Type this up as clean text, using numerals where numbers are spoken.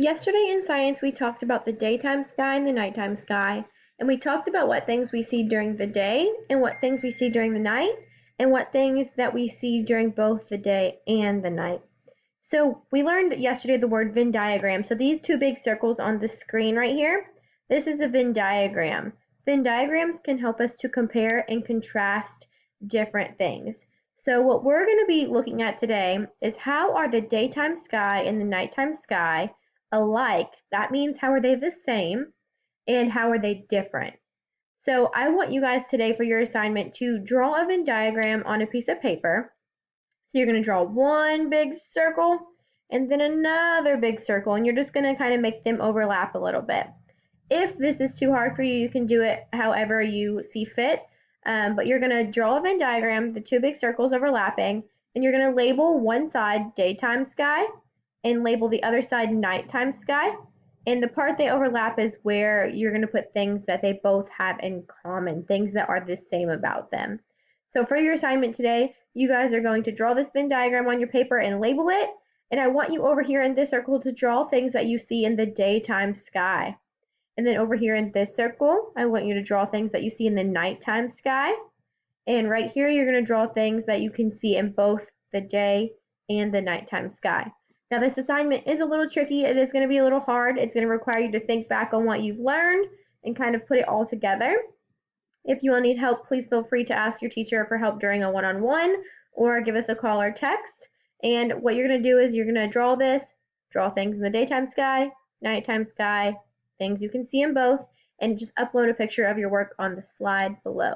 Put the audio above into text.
Yesterday in science, we talked about the daytime sky and the nighttime sky, and we talked about what things we see during the day and what things we see during the night, and what things that we see during both the day and the night. So we learned yesterday the word Venn diagram. So these two big circles on the screen right here, this is a Venn diagram. Venn diagrams can help us to compare and contrast different things. So what we're going to be looking at today is how are the daytime sky and the nighttime sky alike? That means how are they the same and how are they different? So I want you guys today for your assignment to draw a Venn diagram on a piece of paper. So you're going to draw one big circle and then another big circle, and you're just going to kind of make them overlap a little bit. If this is too hard for you, you can do it however you see fit. But you're going to draw a Venn diagram, the two big circles overlapping, and you're going to label one side daytime sky and label the other side nighttime sky. And the part they overlap is where you're going to put things that they both have in common, things that are the same about them. So for your assignment today, you guys are going to draw this Venn diagram on your paper and label it. And I want you over here in this circle to draw things that you see in the daytime sky. And then over here in this circle, I want you to draw things that you see in the nighttime sky. And right here, you're going to draw things that you can see in both the day and the nighttime sky. Now this assignment is a little tricky. It is going to be a little hard. It's going to require you to think back on what you've learned and kind of put it all together. If you will need help, please feel free to ask your teacher for help during a one-on-one or give us a call or text. And what you're going to do is you're going to draw things in the daytime sky, nighttime sky, things you can see in both, and just upload a picture of your work on the slide below.